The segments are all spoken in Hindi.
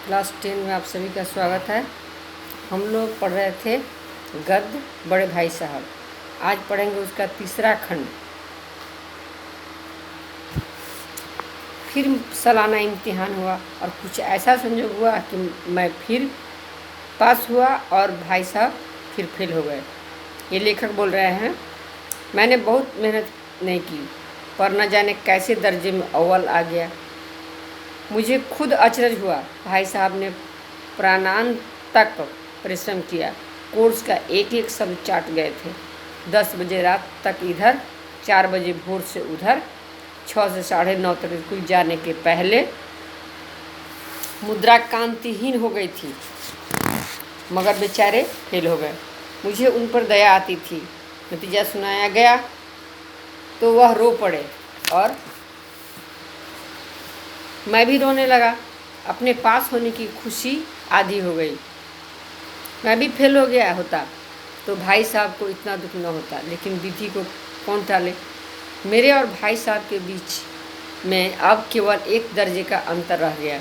क्लास 10 में आप सभी का स्वागत है। हम लोग पढ़ रहे थे गद्य बड़े भाई साहब। आज पढ़ेंगे उसका तीसरा खंड। फिर सालाना इम्तिहान हुआ और कुछ ऐसा संजोग हुआ कि मैं फिर पास हुआ और भाई साहब फिर फेल हो गए। ये लेखक बोल रहे हैं, मैंने बहुत मेहनत नहीं की पर न जाने कैसे दर्जे में अव्वल आ गया। मुझे खुद अचरज हुआ। भाई साहब ने प्राणांत तक परिश्रम किया, कोर्स का एक एक शब्द चाट गए थे। 10 बजे रात तक इधर, 4 बजे भोर से उधर, 6 से 9:30 तक स्कूल जाने के पहले मुद्रा कांतिहीन हो गई थी, मगर बेचारे फेल हो गए। मुझे उन पर दया आती थी। नतीजा सुनाया गया तो वह रो पड़े और मैं भी रोने लगा। अपने पास होने की खुशी आधी हो गई। मैं भी फेल हो गया होता तो भाई साहब को इतना दुख न होता, लेकिन विधि को कौन टाले। मेरे और भाई साहब के बीच में अब केवल एक दर्जे का अंतर रह गया।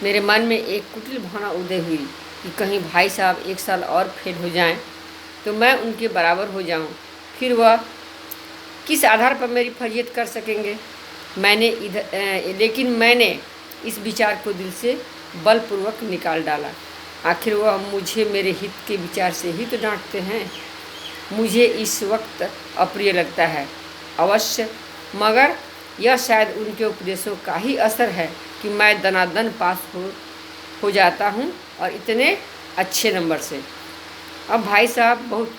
मेरे मन में एक कुटिल भावना उदय हुई कि कहीं भाई साहब एक साल और फेल हो जाएं तो मैं उनके बराबर हो जाऊं। फिर वह किस आधार पर मेरी फरियत कर सकेंगे। लेकिन मैंने इस विचार को दिल से बलपूर्वक निकाल डाला। आखिर वह मुझे मेरे हित के विचार से ही तो डांटते हैं। मुझे इस वक्त अप्रिय लगता है अवश्य, मगर यह शायद उनके उपदेशों का ही असर है कि मैं दनादन पास हो जाता हूँ और इतने अच्छे नंबर से। अब भाई साहब बहुत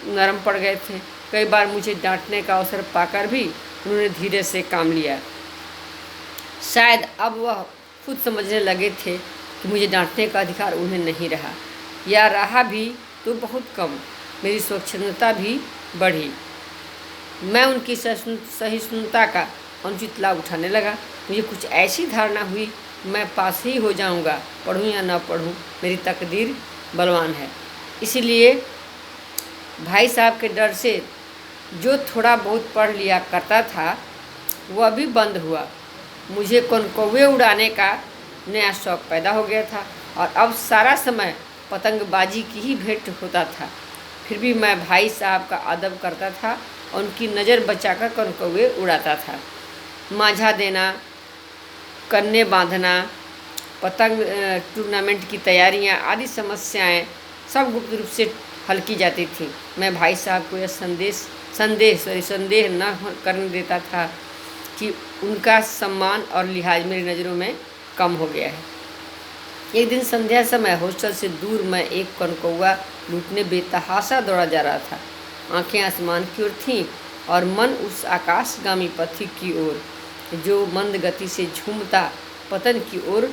नरम पड़ गए थे। कई बार मुझे डांटने का अवसर पाकर भी उन्होंने धीरे से काम लिया। शायद अब वह खुद समझने लगे थे कि मुझे डांटने का अधिकार उन्हें नहीं रहा, या रहा भी तो बहुत कम। मेरी स्वच्छंदता भी बढ़ी। मैं उनकी सहिष्णुता का अनुचित लाभ उठाने लगा। मुझे कुछ ऐसी धारणा हुई, मैं पास ही हो जाऊंगा, पढ़ूं या न पढ़ूं, मेरी तकदीर बलवान है। इसीलिए भाई साहब के डर से जो थोड़ा बहुत पढ़ लिया करता था वह भी बंद हुआ। मुझे कौवे उड़ाने का नया शौक़ पैदा हो गया था और अब सारा समय पतंगबाजी की ही भेंट होता था। फिर भी मैं भाई साहब का अदब करता था और उनकी नज़र बचाकर कौवे उड़ाता था। माझा देना, कन्ने बांधना, पतंग टूर्नामेंट की तैयारियां आदि समस्याएं सब गुप्त रूप से हल की जाती थी। मैं भाई साहब को यह संदेह न करने देता था कि उनका सम्मान और लिहाज मेरी नज़रों में कम हो गया है। एक दिन संध्या समय हॉस्टल से दूर मैं एक कनकौआ लूटने बेतहाशा दौड़ा जा रहा था। आंखें आसमान की ओर थीं और मन उस आकाशगामी पथिक की ओर जो मंद गति से झूमता पतन की ओर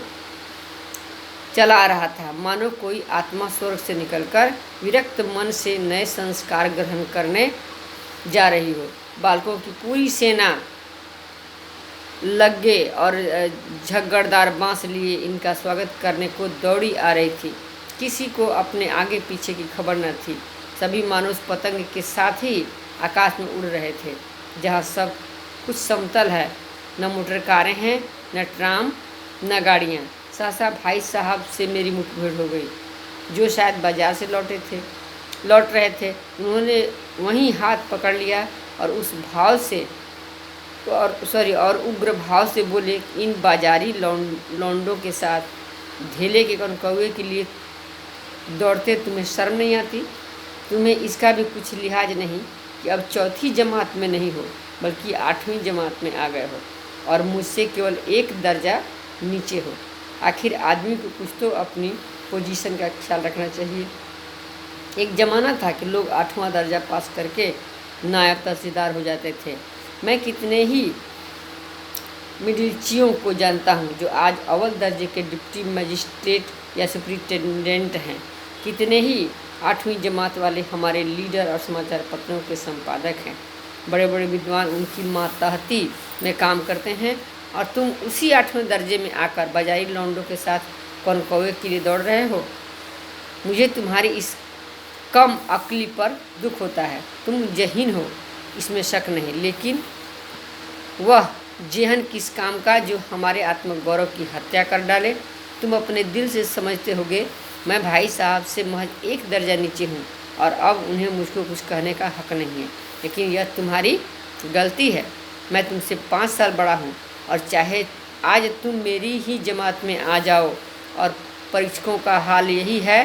चला आ रहा था। मानो कोई आत्मा स्वर्ग से निकलकर विरक्त मन से नए संस्कार ग्रहण करने जा रही हो। बालकों की पूरी सेना लग्गे और झगड़दार बांस लिए इनका स्वागत करने को दौड़ी आ रही थी। किसी को अपने आगे पीछे की खबर न थी। सभी मानो पतंग के साथ ही आकाश में उड़ रहे थे, जहाँ सब कुछ समतल है। न मोटर कारें हैं, न ट्राम, न गाड़ियाँ। सहसा भाई साहब से मेरी मुठभेड़ हो गई, जो शायद बाजार से लौट रहे थे। उन्होंने वहीं हाथ पकड़ लिया और उग्र भाव से बोले, इन बाजारी लौंडों के साथ ढेले के कौवे के लिए दौड़ते तुम्हें शर्म नहीं आती? तुम्हें इसका भी कुछ लिहाज नहीं कि अब 4ठी जमात में नहीं हो बल्कि 8वीं जमात में आ गए हो और मुझसे केवल एक दर्जा नीचे हो। आखिर आदमी को कुछ तो अपनी पोजीशन का ख्याल रखना चाहिए। एक ज़माना था कि लोग 8वां दर्जा पास करके नायब तहसीलदार हो जाते थे। मैं कितने ही मिडिलचियों को जानता हूँ जो आज अव्वल दर्जे के डिप्टी मजिस्ट्रेट या सुपरिटेंडेंट हैं। कितने ही 8वीं जमात वाले हमारे लीडर और समाचार पत्रों के संपादक हैं। बड़े बड़े विद्वान उनकी मातहती में काम करते हैं और तुम उसी 8वें दर्जे में आकर बाजारी लौंडों के साथ कौवे के लिए दौड़ रहे हो। मुझे तुम्हारी इस कम अक्ली पर दुख होता है। तुम जहीन हो, इसमें शक नहीं, लेकिन वह जेहन किस काम का जो हमारे आत्मगौरव की हत्या कर डाले। तुम अपने दिल से समझते होगे मैं भाई साहब से महज एक दर्जा नीचे हूँ और अब उन्हें मुझको कुछ कहने का हक नहीं है, लेकिन यह तुम्हारी गलती है। मैं तुमसे 5 साल बड़ा हूँ और चाहे आज तुम मेरी ही जमात में आ जाओ और परीक्षकों का हाल यही है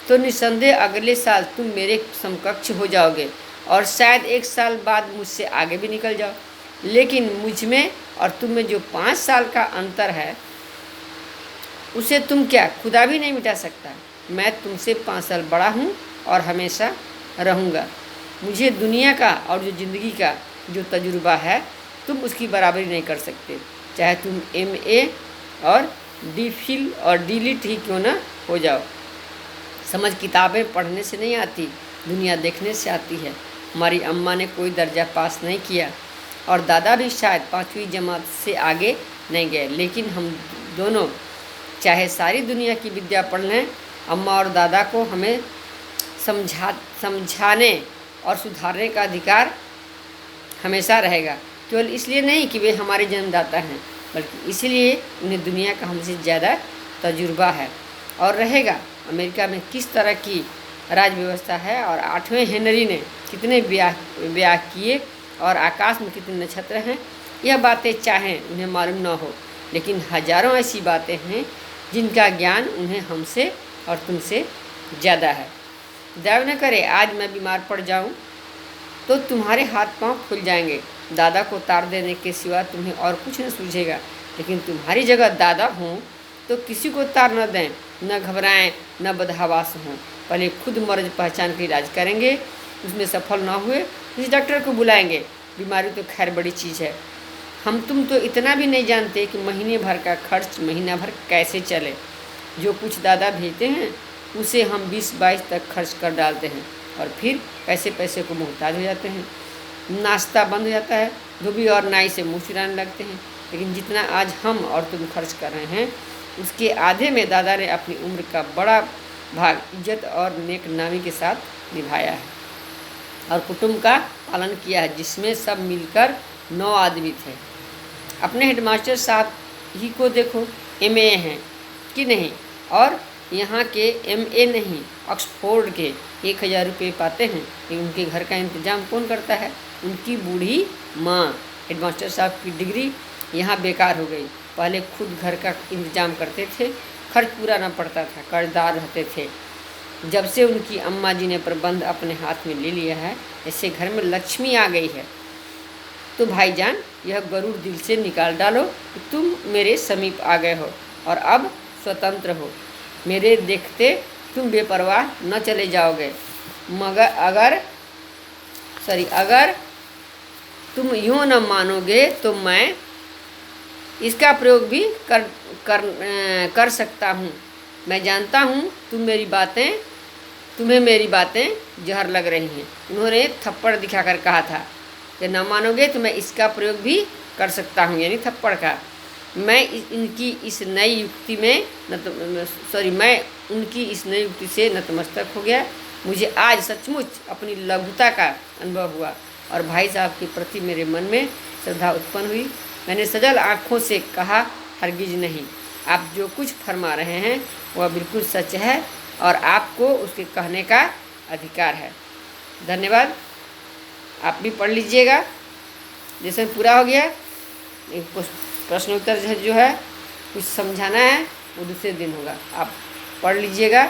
तो निस्संदेह अगले साल तुम मेरे समकक्ष हो जाओगे और शायद 1 साल बाद मुझसे आगे भी निकल जाओ। लेकिन मुझ में और तुम में जो 5 साल का अंतर है उसे तुम क्या खुदा भी नहीं मिटा सकता। मैं तुमसे 5 साल बड़ा हूँ और हमेशा रहूँगा। मुझे दुनिया का और जो ज़िंदगी का जो तजुर्बा है तुम उसकी बराबरी नहीं कर सकते, चाहे तुम MA और DPhil और D.Litt ही क्यों ना हो जाओ। समझ किताबें पढ़ने से नहीं आती, दुनिया देखने से आती है। हमारी अम्मा ने कोई दर्जा पास नहीं किया और दादा भी शायद 5वीं जमात से आगे नहीं गए, लेकिन हम दोनों चाहे सारी दुनिया की विद्या पढ़ लें, अम्मा और दादा को हमें समझाने और सुधारने का अधिकार हमेशा रहेगा। केवल इसलिए नहीं कि वे हमारे जन्मदाता हैं, बल्कि इसलिए उन्हें दुनिया का हमसे ज़्यादा तजुर्बा है और रहेगा। अमेरिका में किस तरह की राज व्यवस्था है और 8वें हेनरी ने कितने ब्याह किए और आकाश में कितने नक्षत्र हैं, यह बातें चाहें उन्हें मालूम न हो, लेकिन हजारों ऐसी बातें हैं जिनका ज्ञान उन्हें हमसे और तुमसे ज़्यादा है। दया न करे आज मैं बीमार पड़ जाऊं तो तुम्हारे हाथ पांव फूल जाएंगे। दादा को तार देने के सिवा तुम्हें और कुछ न सूझेगा, लेकिन तुम्हारी जगह दादा हों तो किसी को तार न दें, न घबराएं, न बदहवास हों। पहले खुद मर्ज पहचान कर इलाज करेंगे, उसमें सफल न हुए किसी डॉक्टर को बुलाएंगे। बीमारी तो खैर बड़ी चीज़ है, हम तुम तो इतना भी नहीं जानते कि महीने भर का खर्च महीना भर कैसे चले। जो कुछ दादा भेजते हैं उसे हम 20-22 तक खर्च कर डालते हैं और फिर पैसे को मोहताज हो जाते हैं। नाश्ता बंद हो जाता है, धोबी और नाई से मुँह चुराने लगते हैं। लेकिन जितना आज हम और तुम खर्च कर रहे हैं उसके आधे में दादा ने अपनी उम्र का बड़ा भाग इज्जत और नेक नामी के साथ निभाया है और कुटुंब का पालन किया है, जिसमें सब मिलकर 9 आदमी थे। अपने हेडमास्टर साहब ही को देखो, MA हैं कि नहीं, और यहाँ के MA नहीं, ऑक्सफोर्ड के 1000 रुपये पाते हैं, लेकिन उनके घर का इंतजाम कौन करता है? उनकी बूढ़ी माँ। हेडमास्टर साहब की डिग्री यहाँ बेकार हो गई। पहले खुद घर का इंतजाम करते थे, खर्च पूरा ना पड़ता था, कर्जदार रहते थे। जब से उनकी अम्मा जी ने प्रबंध अपने हाथ में ले लिया है, ऐसे घर में लक्ष्मी आ गई है। तो भाईजान यह गरुड़ दिल से निकाल डालो कि तुम मेरे समीप आ गए हो और अब स्वतंत्र हो। मेरे देखते तुम बेपरवाह न चले जाओगे, मगर अगर तुम यूँ न मानोगे तो मैं इसका प्रयोग भी कर सकता हूँ। मैं जानता हूँ तुम्हें मेरी बातें जहर लग रही हैं। उन्होंने थप्पड़ दिखाकर कहा था कि न मानोगे तो मैं इसका प्रयोग भी कर सकता हूँ, यानी थप्पड़ का। मैं उनकी इस नई युक्ति से नतमस्तक हो गया। मुझे आज सचमुच अपनी लघुता का अनुभव हुआ और भाई साहब के प्रति मेरे मन में श्रद्धा उत्पन्न हुई। मैंने सजल आँखों से कहा, हरगिज नहीं, आप जो कुछ फरमा रहे हैं वह बिल्कुल सच है और आपको उसके कहने का अधिकार है। धन्यवाद। आप भी पढ़ लीजिएगा। जैसे पूरा हो गया, एक प्रश्न उत्तर जो है कुछ समझाना है वो दूसरे दिन होगा, आप पढ़ लीजिएगा।